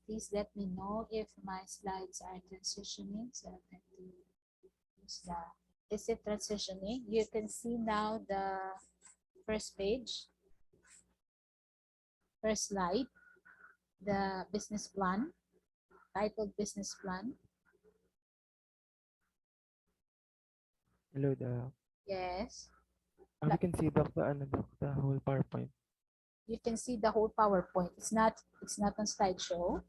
Please let me know if my slides are transitioning. So I'm going to use the, is it transitioning? You can see now the first page, first slide, the business plan, titled business plan. Hello, Doc. Yes. We can see, Doc, the whole PowerPoint. You can see the whole PowerPoint. It's not on slideshow.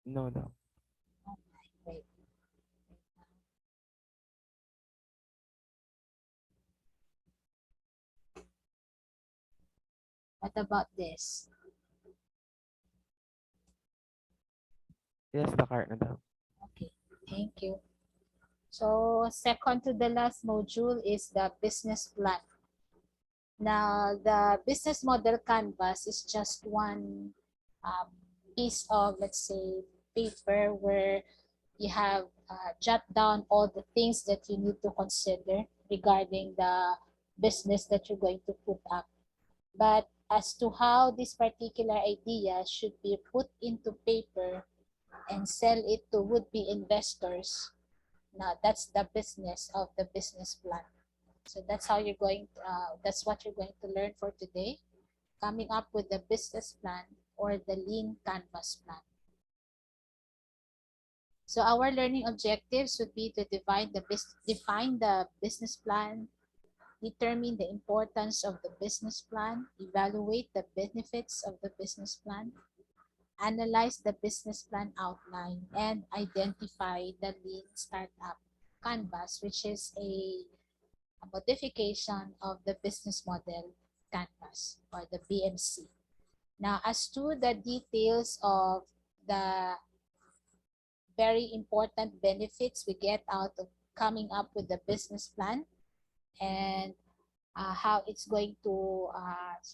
No, Doc. Wait. What about this? Yes, the card na, Doc. Okay, thank you. So second to the last module is the business plan. Now, the business model canvas is just one piece of, let's say, paper where you have jot down all the things that you need to consider regarding the business that you're going to put up. But as to how this particular idea should be put into paper and sell it to would-be investors, now that's the business of the business plan. So that's how you're going to, that's what you're going to learn for today, coming up with the business plan or the lean canvas plan. So our learning objectives would be to define the business plan, determine the importance of the business plan, evaluate the benefits of the business plan, analyze the business plan outline, and identify the lean startup canvas, which is a modification of the business model canvas or the BMC. Now, as to the details of the very important benefits we get out of coming up with the business plan, and how it's going to,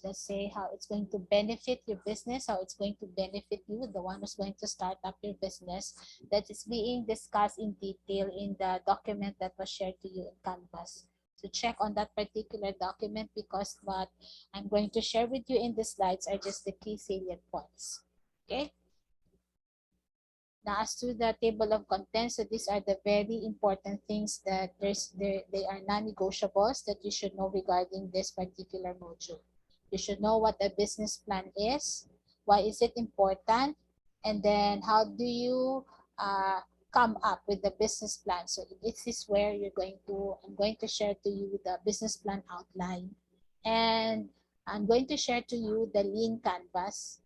let's say, how it's going to benefit your business, how it's going to benefit you, the one who's going to start up your business, that is being discussed in detail in the document that was shared to you in Canvas. So check on that particular document, because what I'm going to share with you in the slides are just the key salient points. Okay. Now, as to the table of contents, so these are the very important things that they are non-negotiables that you should know regarding this particular module. You should know what a business plan is, why is it important, and then how do you come up with the business plan. So this is where I'm going to share to you the business plan outline, and I'm going to share to you the lean canvas,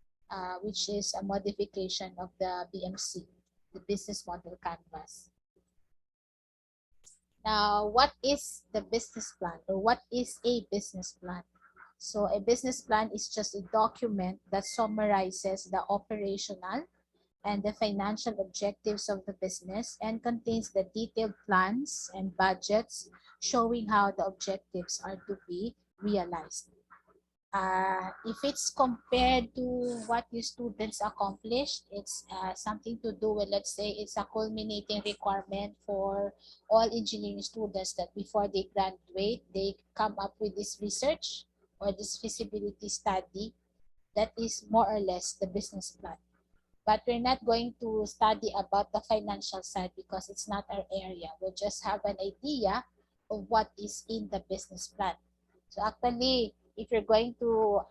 which is a modification of the BMC, the business model canvas. Now, what is the business plan, or what is a business plan? So a business plan is just a document that summarizes the operational and the financial objectives of the business and contains the detailed plans and budgets showing how the objectives are to be realized. If it's compared to what your students accomplished, it's something to do with, let's say, it's a culminating requirement for all engineering students that before they graduate, they come up with this research or this feasibility study. That is more or less the business plan. But we're not going to study about the financial side because it's not our area. We'll just have an idea of what is in the business plan. So actually, if you're going to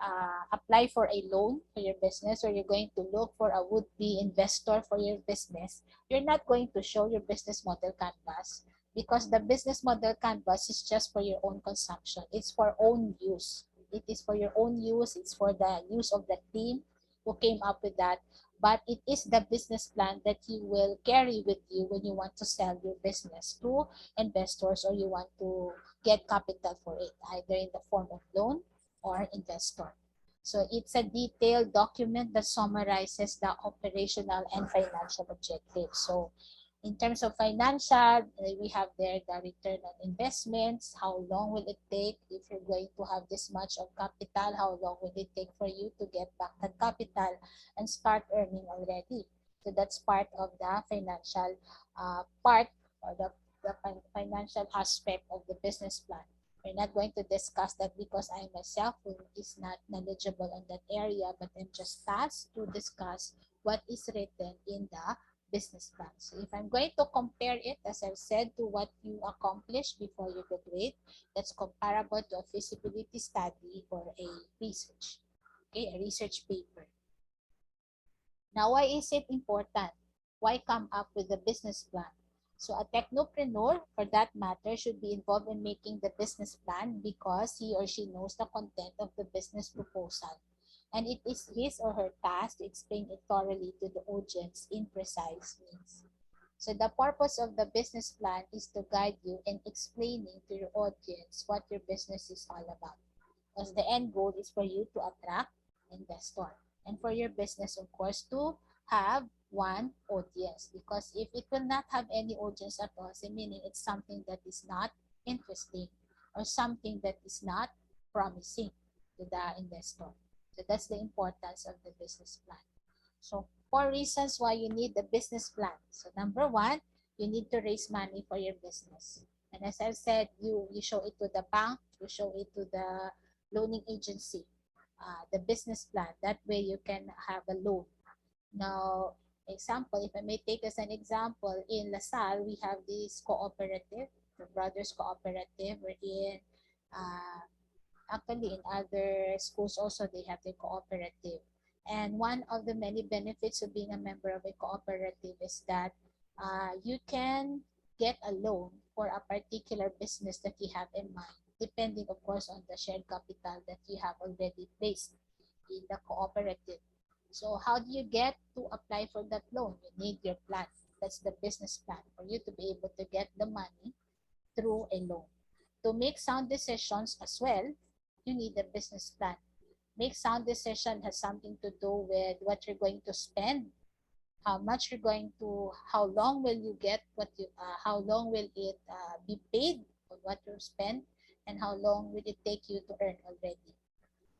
apply for a loan for your business, or you're going to look for a would-be investor for your business, you're not going to show your business model canvas, because the business model canvas is just for your own consumption. It's for own use. It is for your own use. It's for the use of the team who came up with that. But it is the business plan that you will carry with you when you want to sell your business to investors, or you want to get capital for it, either in the form of loan or investor. So it's a detailed document that summarizes the operational and financial objectives. So in terms of financial, we have there the return on investments. How long will it take if you're going to have this much of capital? How long will it take for you to get back that capital and start earning already? So that's part of the financial part, or the financial aspect of the business plan. We're not going to discuss that because I myself is not knowledgeable on that area, but I'm just tasked to discuss what is written in the business plan. So if I'm going to compare it, as I've said, to what you accomplished before you graduate, that's comparable to a feasibility study or a research, okay, a research paper. Now, why is it important? Why come up with a business plan? So a technopreneur, for that matter, should be involved in making the business plan because he or she knows the content of the business proposal. And it is his or her task to explain it thoroughly to the audience in precise means. So the purpose of the business plan is to guide you in explaining to your audience what your business is all about. Because the end goal is for you to attract investor and for your business, of course, to have one audience. Because if it will not have any audience at all, so meaning it's something that is not interesting or something that is not promising to the investor. So that's the importance of the business plan. So 4 reasons why you need the business plan. So number 1, you need to raise money for your business. And as I've said, you show it to the bank, you show it to the loaning agency, the business plan. That way you can have a loan. Now, example, if I may take as an example, in LaSalle, we have this cooperative, the Brothers Cooperative, wherein actually in other schools also they have the cooperative. And one of the many benefits of being a member of a cooperative is that you can get a loan for a particular business that you have in mind, depending, of course, on the shared capital that you have already placed in the cooperative. So how do you get to apply for that loan? You need your plan. That's the business plan for you to be able to get the money through a loan. To make sound decisions as well, you need a business plan. Make sound decision has something to do with what you're going to spend, how much you're going to, how long will you get what you, how long will it be paid for what you spend, and how long will it take you to earn already.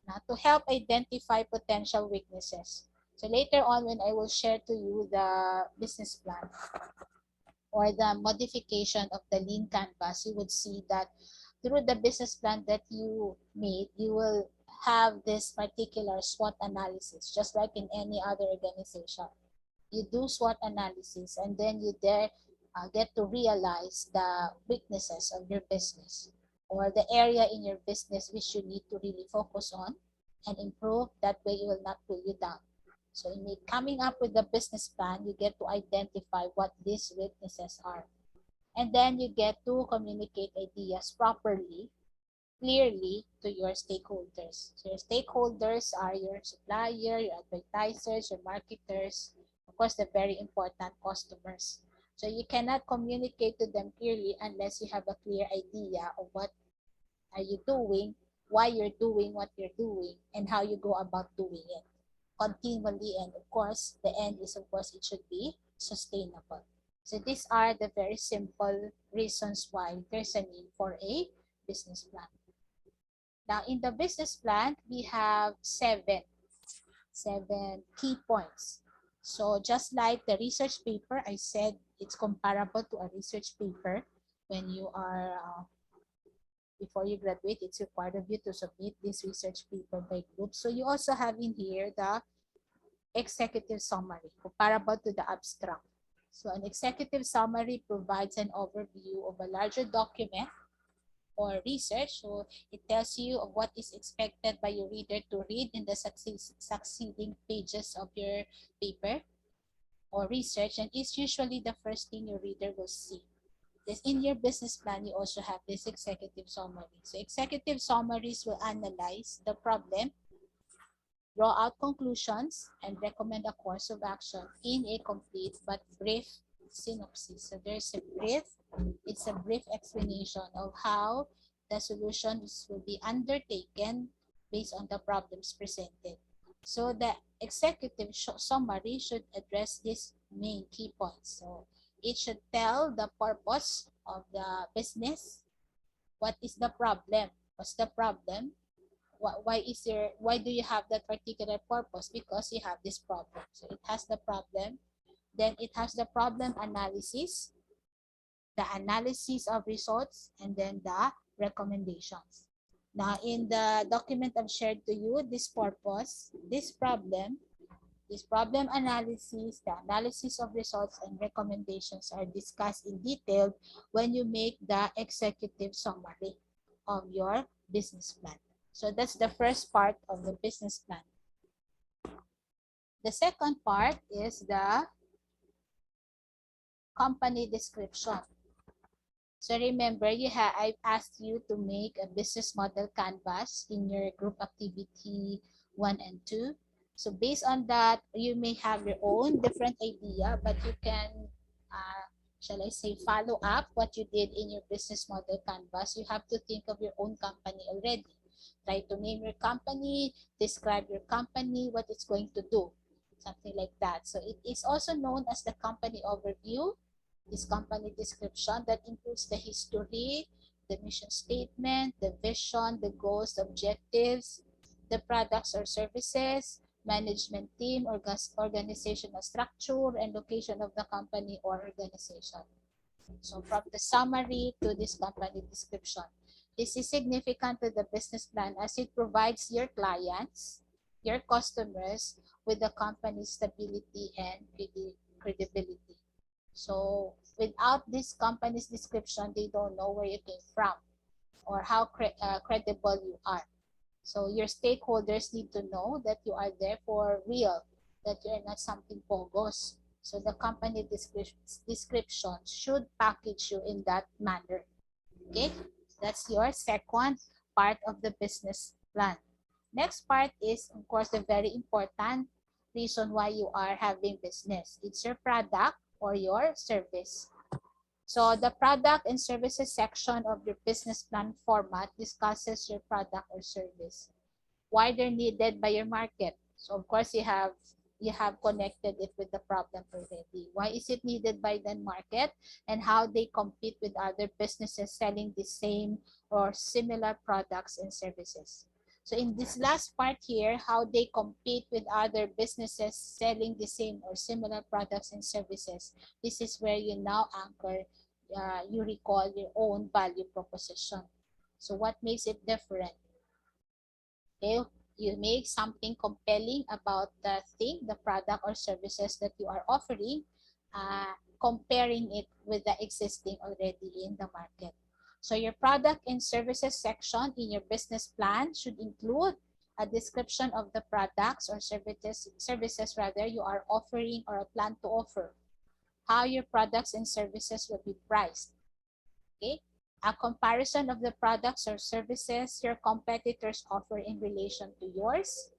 Now, to help identify potential weaknesses. So later on, when I will share to you the business plan or the modification of the lean canvas, you would see that through the business plan that you made, you will have this particular SWOT analysis, just like in any other organization. You do SWOT analysis, and then you there get to realize the weaknesses of your business or the area in your business which you need to really focus on and improve. That way it will not pull you down. So in coming up with the business plan, you get to identify what these weaknesses are. And then you get to communicate ideas properly, clearly to your stakeholders. So your stakeholders are your supplier, your advertisers, your marketers, of course, the very important customers. So you cannot communicate to them clearly unless you have a clear idea of what are you doing, why you're doing what you're doing, and how you go about doing it continually. And of course, the end is, of course, it should be sustainable. So these are the very simple reasons why there's a need for a business plan. Now, in the business plan, we have seven key points. So just like the research paper, I said it's comparable to a research paper. When you are, before you graduate, it's required of you to submit this research paper by group. So you also have in here the executive summary, comparable to the abstract. So an executive summary provides an overview of a larger document or research. So it tells you of what is expected by your reader to read in the succeeding pages of your paper or research, and it's usually the first thing your reader will see. This in your business plan, you also have this executive summary. So executive summaries will analyze the problem, draw out conclusions, and recommend a course of action in a complete but brief synopsis. So there's a brief, it's a brief explanation of how the solutions will be undertaken based on the problems presented. So the executive summary should address these main key points. So it should tell the purpose of the business. What is the problem? What's the problem? Why do you have that particular purpose? Because you have this problem. So it has the problem, then it has the problem analysis, the analysis of results, and then the recommendations. Now in the document I've shared to you, this purpose, this problem, This problem analysis, the analysis of results and recommendations are discussed in detail when you make the executive summary of your business plan. So that's the first part of the business plan. The second part is the company description. So remember, I've asked you to make a business model canvas in your group activity 1 and 2. So based on that, you may have your own different idea, but you can, shall I say, follow up what you did in your business model canvas. You have to think of your own company already. Try to name your company, describe your company, what it's going to do, something like that. So it is also known as the company overview. This company description that includes the history, the mission statement, the vision, the goals, the objectives, the products or services, management team, organizational structure, and location of the company or organization. So from the summary to this company description. This is significant to the business plan as it provides your clients, your customers, with the company's stability and credibility. So without this company's description, they don't know where you came from or how credible you are. So your stakeholders need to know that you are there for real, that you are not something bogus. So the company description should package you in that manner. Okay, that's your second part of the business plan. Next part is, of course, the very important reason why you are having business. It's your product or your service. So the product and services section of your business plan format discusses your product or service, why they're needed by your market. So of course you have connected it with the problem already. Why is it needed by the market and how they compete with other businesses selling the same or similar products and services. So in this last part here, how they compete with other businesses selling the same or similar products and services, this is where you now anchor, you recall your own value proposition. So what makes it different? Okay, you make something compelling about the thing, the product or services that you are offering, comparing it with the existing already in the market. So your product and services section in your business plan should include a description of the products or services rather you are offering or plan to offer, how your products and services will be priced. Okay, a comparison of the products or services your competitors offer in relation to yours,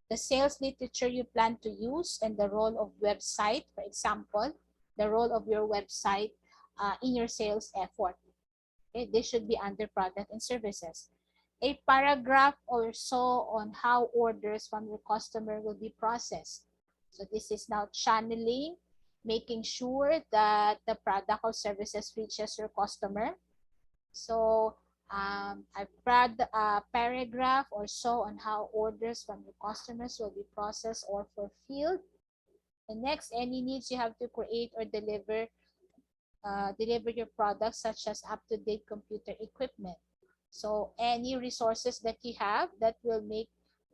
the sales literature you plan to use, and the role of website, for example, the role of your website in your sales effort. Okay, this should be under product and services. A paragraph or so on how orders from your customer will be processed. So this is now channeling, making sure that the product or services reaches your customer. So I've read a paragraph or so on how orders from your customers will be processed or fulfilled. The next, any needs you have to create or deliver your products, such as up-to-date computer equipment. So any resources that you have that will make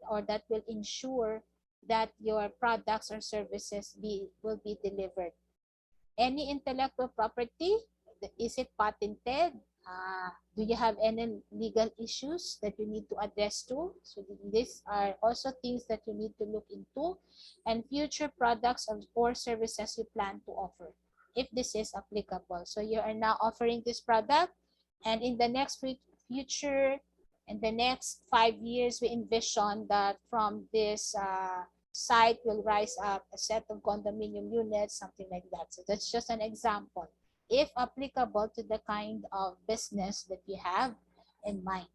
or that will ensure that your products or services will be delivered. Any intellectual property, is it patented? Do you have any legal issues that you need to address to? So these are also things that you need to look into, and future products or services you plan to offer, if this is applicable. So you are now offering this product, and in the next future, in the next 5 years, we envision that from this site will rise up a set of condominium units, something like that. So that's just an example, if applicable to the kind of business that you have in mind.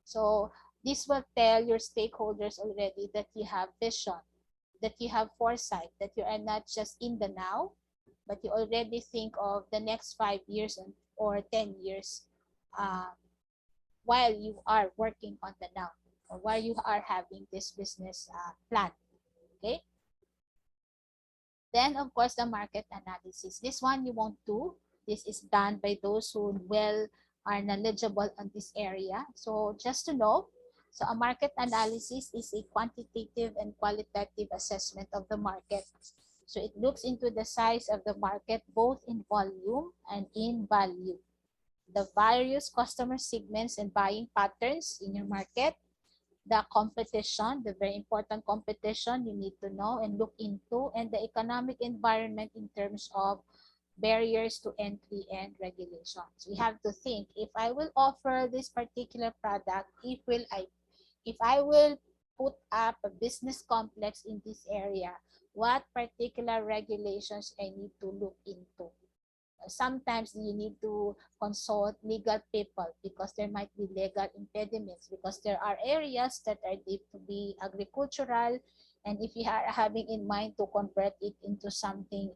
So this will tell your stakeholders already that you have vision, that you have foresight, that you are not just in the now, but you already think of the next 5 years or 10 years while you are working on the now, or while you are having this business plan. Okay. Then, of course, the market analysis. This one you won't do. This is done by those who are knowledgeable on this area. So just to know, So a market analysis is a quantitative and qualitative assessment of the market. So it looks into the size of the market both in volume and in value, the various customer segments and buying patterns in your market, the competition, the very important competition you need to know and look into, and the economic environment in terms of barriers to entry and regulations. We have to think, if I will offer this particular product, if I will put up a business complex in this area, what particular regulations I need to look into. Sometimes you need to consult legal people because there might be legal impediments, because there are areas that are deemed to be agricultural, and if you are having in mind to convert it into something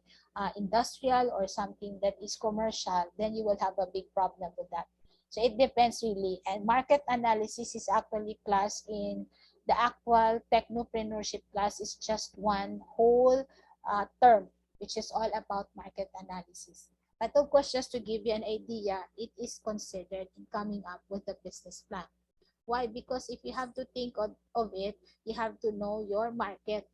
industrial or something that is commercial, then you will have a big problem with that. So it depends really, and market analysis is actually class in the actual technopreneurship class is just one whole term, which is all about market analysis. But of course, just to give you an idea, it is considered in coming up with a business plan. Why? Because if you have to think of it, you have to know your market.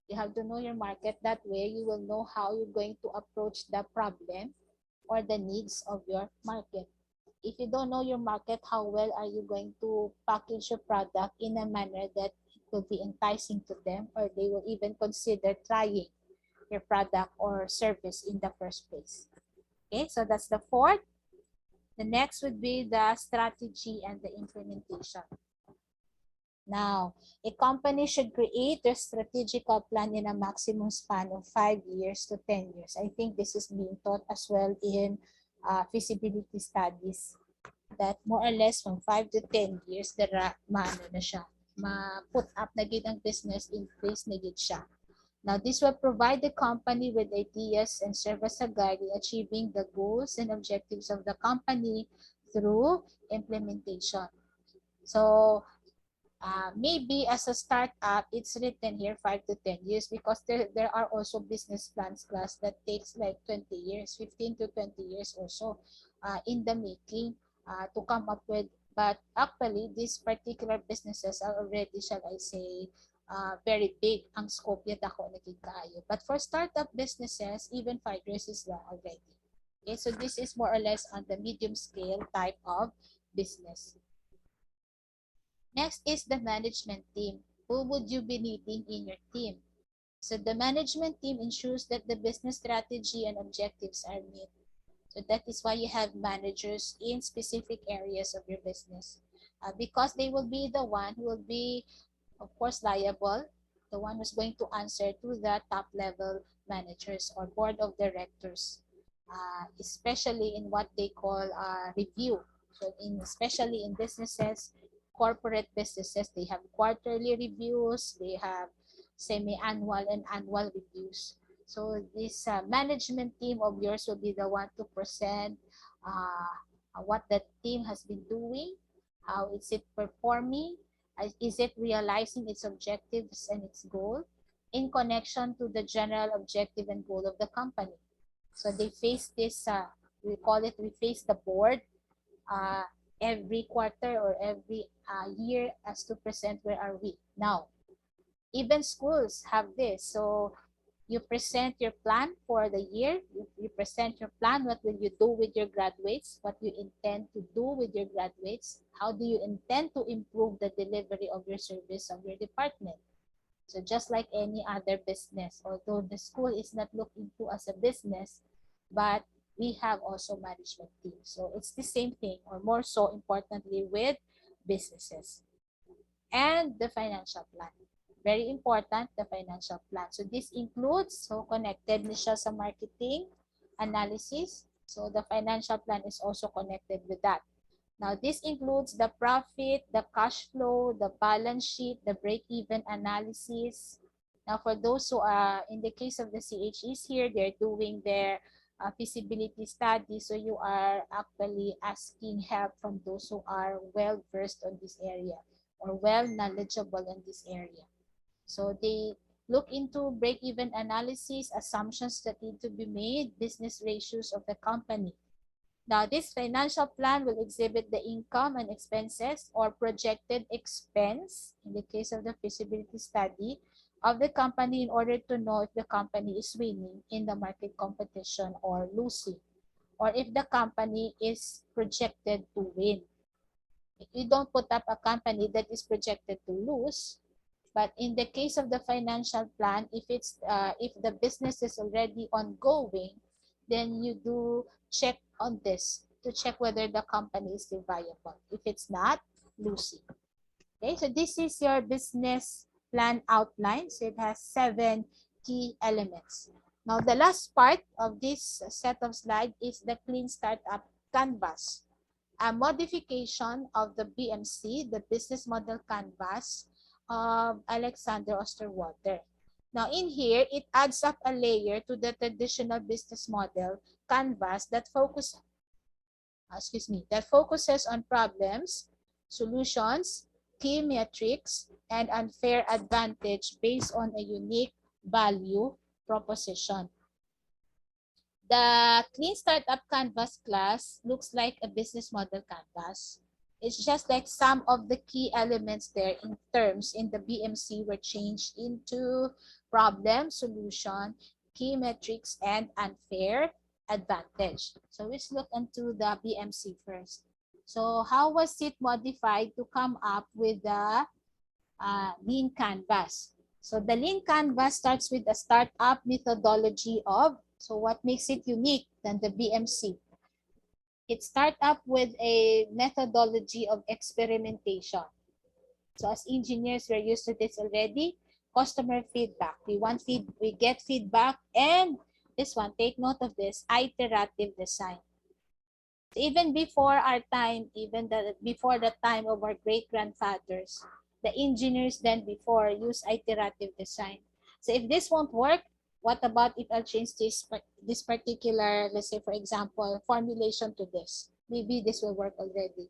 You have to know your market. That way, you will know how you're going to approach the problem or the needs of your market. If you don't know your market, how well are you going to package your product in a manner that it will be enticing to them, or they will even consider trying your product or service in the first place? Okay, so that's the fourth. The next would be the strategy and the implementation. Now, a company should create their strategical plan in a maximum span of 5 years to 10 years. I think this is being taught as well in feasibility studies, that more or less from 5 to 10 years, maano na siya, ma-put up na gid ang business, in place na gid siya. Now, this will provide the company with ideas and serve as a guide in achieving the goals and objectives of the company through implementation. So, maybe as a startup, it's written here 5 to 10 years because there are also business plans class that takes like 20 years, 15 to 20 years also in the making to come up with. But actually, these particular businesses are already, shall I say, very big ang scope yun ako nagkikaayo. But for startup businesses, even 5 years is long already. Okay, so this is more or less on the medium scale type of business. Next is the management team. Who would you be needing in your team? So the management team ensures that the business strategy and objectives are met. So that is why you have managers in specific areas of your business. Because they will be the one who will be, of course, liable, the one who's going to answer to the top level managers or board of directors, especially in what they call review. So especially in businesses, corporate businesses, they have quarterly reviews, they have semi-annual and annual reviews. So this management team of yours will be the one to present what the team has been doing, how is it performing, is it realizing its objectives and its goal in connection to the general objective and goal of the company. So they face this, we face the board uh, every quarter or every year as to present where are we. Now, even schools have this. So you present your plan for the year, you present your plan, what will you do with your graduates, what you intend to do with your graduates, how do you intend to improve the delivery of your service of your department. So just like any other business, although the school is not looked into as a business, but we have also management teams. So it's the same thing, or more so importantly with businesses. And the financial plan. Very important, the financial plan. So this includes, so connected na siya sa marketing analysis. So the financial plan is also connected with that. Now, this includes the profit, the cash flow, the balance sheet, the break-even analysis. Now, for those who are, in the case of the CHEs here, they're doing their feasibility study. So you are actually asking help from those who are well-versed on this area or well-knowledgeable in this area. So they look into break-even analysis, assumptions that need to be made, business ratios of the company. Now, this financial plan will exhibit the income and expenses or projected expense, in the case of the feasibility study, of the company in order to know if the company is winning in the market competition or losing, or if the company is projected to win. If you don't put up a company that is projected to lose, but in the case of the financial plan, if the business is already ongoing, then you do check on this to check whether the company is still viable. If it's not, losing. Okay, so this is your business plan outline. So it has 7 key elements. Now, the last part of this set of slides is the clean startup canvas, a modification of the BMC, the business model canvas of Alexander Osterwalder. Now in here, it adds up a layer to the traditional business model canvas that focuses on problems, solutions, key metrics, and unfair advantage based on a unique value proposition. The Clean Startup Canvas class looks like a business model canvas. It's just like some of the key elements there in terms in the BMC were changed into problem, solution, key metrics, and unfair advantage. So let's look into the BMC first. So how was it modified to come up with the lean canvas? So the lean canvas starts with a startup methodology of, so what makes it unique than the BMC? It starts up with a methodology of experimentation. So as engineers, we're used to this already. Customer feedback. We get feedback, and this one, take note of this, iterative design. Even before our time, before the time of our great-grandfathers, the engineers then before use iterative design. So if this won't work, what about if I'll change this particular, let's say for example, formulation to this? Maybe this will work already.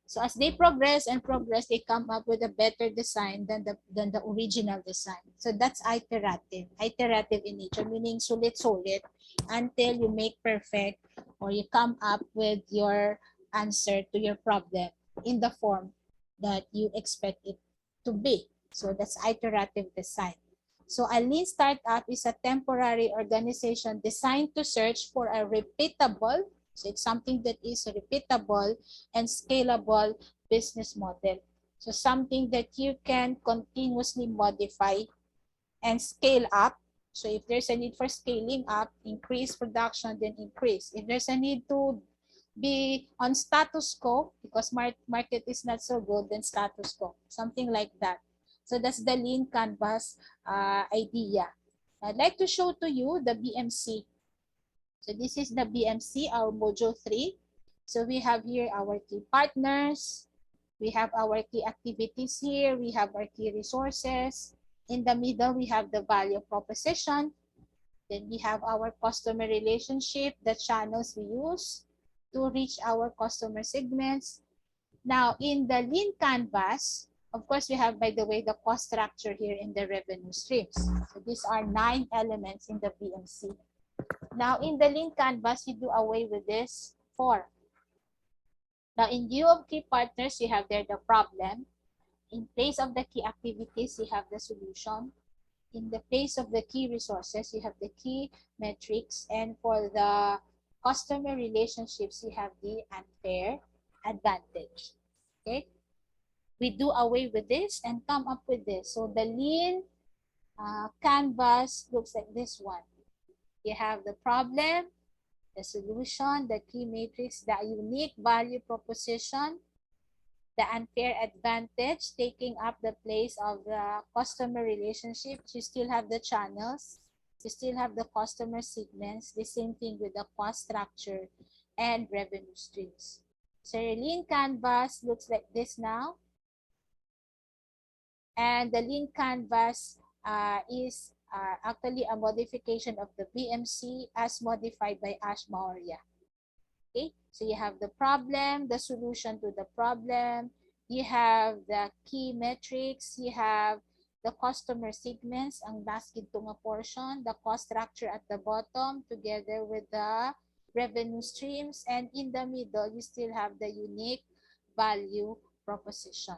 So as they progress and progress, they come up with a better design than the original design. So that's iterative in nature, meaning sulit-sulit until you make perfect or you come up with your answer to your problem in the form that you expect it to be. So that's iterative design. So a lean startup is a temporary organization designed to search for a repeatable, so it's something that is repeatable and scalable business model. So something that you can continuously modify and scale up. So if there's a need for scaling up, increase production, then increase. If there's a need to be on status quo because market is not so good, then status quo, something like that. So that's the lean canvas idea. I'd like to show to you the BMC. So this is the BMC, our module 3. So we have here our key partners. We have our key activities here. We have our key resources. In the middle, we have the value proposition. Then we have our customer relationship, the channels we use to reach our customer segments. Now, in the lean canvas, of course, we have, by the way, the cost structure here in the revenue streams. So these are 9 elements in the BMC. Now, in the lean canvas, you do away with this 4. Now, in view of key partners, you have there the problem. In place of the key activities, you have the solution. In the place of the key resources, you have the key metrics. And for the customer relationships, you have the unfair advantage. Okay? We do away with this and come up with this. So the lean canvas looks like this one. You have the problem, the solution, the key matrix, the unique value proposition, the unfair advantage, taking up the place of the customer relationships. You still have the channels, you still have the customer segments, the same thing with the cost structure and revenue streams. So your lean canvas looks like this now. And the lean canvas is actually a modification of the BMC as modified by Ash Maurya. Okay, so you have the problem, the solution to the problem, you have the key metrics, you have the customer segments, ang last gito nga portion, the cost structure at the bottom, together with the revenue streams, and in the middle, you still have the unique value proposition.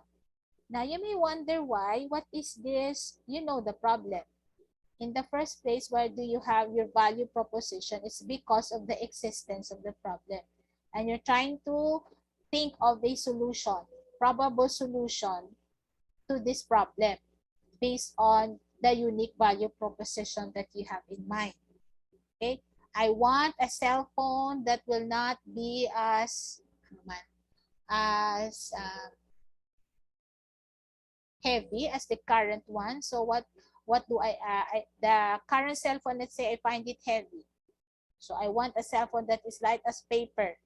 Now, you may wonder why. What is this? You know the problem. In the first place, why do you have your value proposition? It's because of the existence of the problem. And you're trying to think of a solution, probable solution to this problem based on the unique value proposition that you have in mind. Okay? I want a cell phone that will not be as heavy as the current one. So what do the current cell phone, let's say I find it heavy. So I want a cell phone that is light as paper.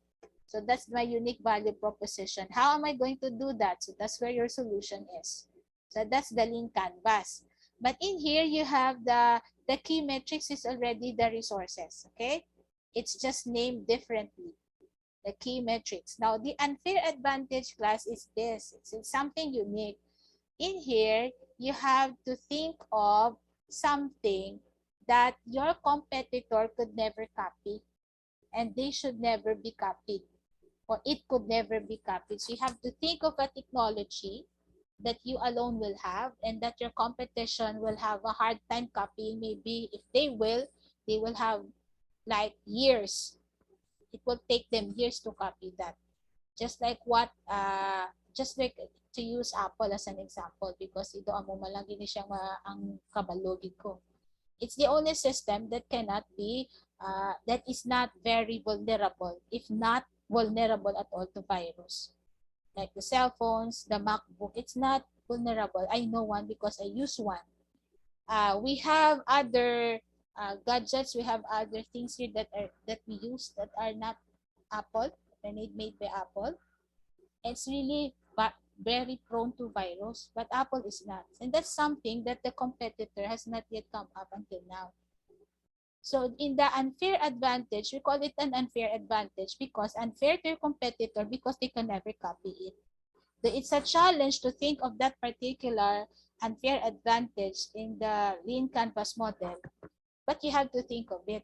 So that's my unique value proposition. How am I going to do that? So that's where your solution is. So that's the lean canvas. But in here, you have the key metrics is already the resources, okay? It's just named differently, the key metrics. Now, the unfair advantage class is this. It's something unique. In here, you have to think of something that your competitor could never copy, and they should never be copied, or it could never be copied. So you have to think of a technology that you alone will have and that your competition will have a hard time copying. Maybe if they will have like years. It will take them years to copy that. Just like just like to use Apple as an example, because ito amo malagi ni siya ang kabalogid ko. It's the only system that cannot be, that is not very vulnerable, if not vulnerable at all to virus. Like the cell phones, the MacBook, it's not vulnerable. I know one because I use one. We have other gadgets, we have other things here that we use that are not Apple, they're made by Apple. It's really very prone to virus, but Apple is not. And that's something that the competitor has not yet come up until now. So in the unfair advantage, we call it an unfair advantage because unfair to your competitor because they can never copy it. It's a challenge to think of that particular unfair advantage in the lean canvas model, but you have to think of it.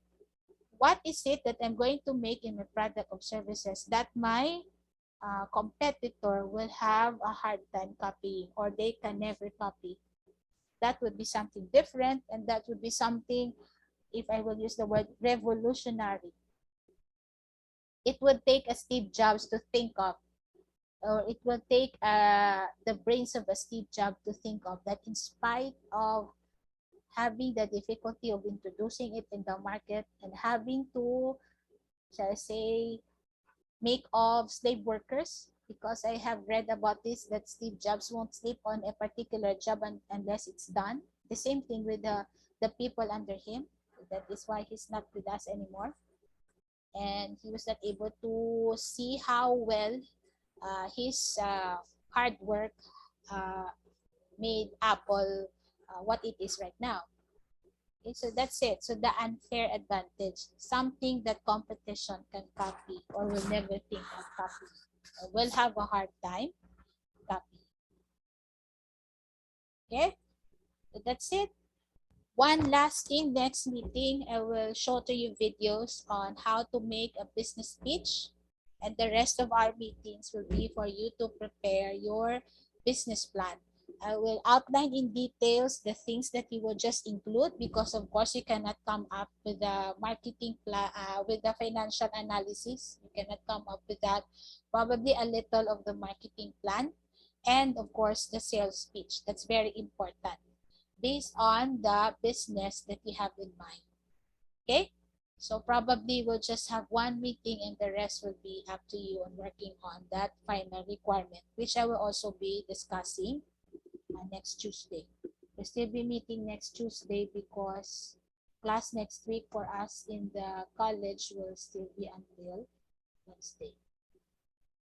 What is it that I'm going to make in my product or services that my competitor will have a hard time copying, or they can never copy? That would be something different, and that would be something, if I will use the word revolutionary. It would take a Steve Jobs to think of, or it will take the brains of a Steve Jobs to think of that, in spite of having the difficulty of introducing it in the market and having to, shall I say, make of slave workers, because I have read about this, that Steve Jobs won't sleep on a particular job unless it's done. The same thing with the people under him. That is why he's not with us anymore. And he was not able to see how well his hard work uh, made Apple what it is right now. Okay, so that's it. So the unfair advantage, something that competition can copy or will never think of copying, or will have a hard time copying. Okay, so that's it. One last thing, next meeting, I will show to you videos on how to make a business pitch. And the rest of our meetings will be for you to prepare your business plan. I will outline in details the things that you will just include, because of course you cannot come up with the marketing plan, with the financial analysis. You cannot come up with that. Probably a little of the marketing plan, and of course the sales pitch. That's very important based on the business that you have in mind. Okay? So probably we'll just have one meeting and the rest will be up to you on working on that final requirement, which I will also be discussing next Tuesday. We'll still be meeting next Tuesday because class next week for us in the college will still be until Wednesday.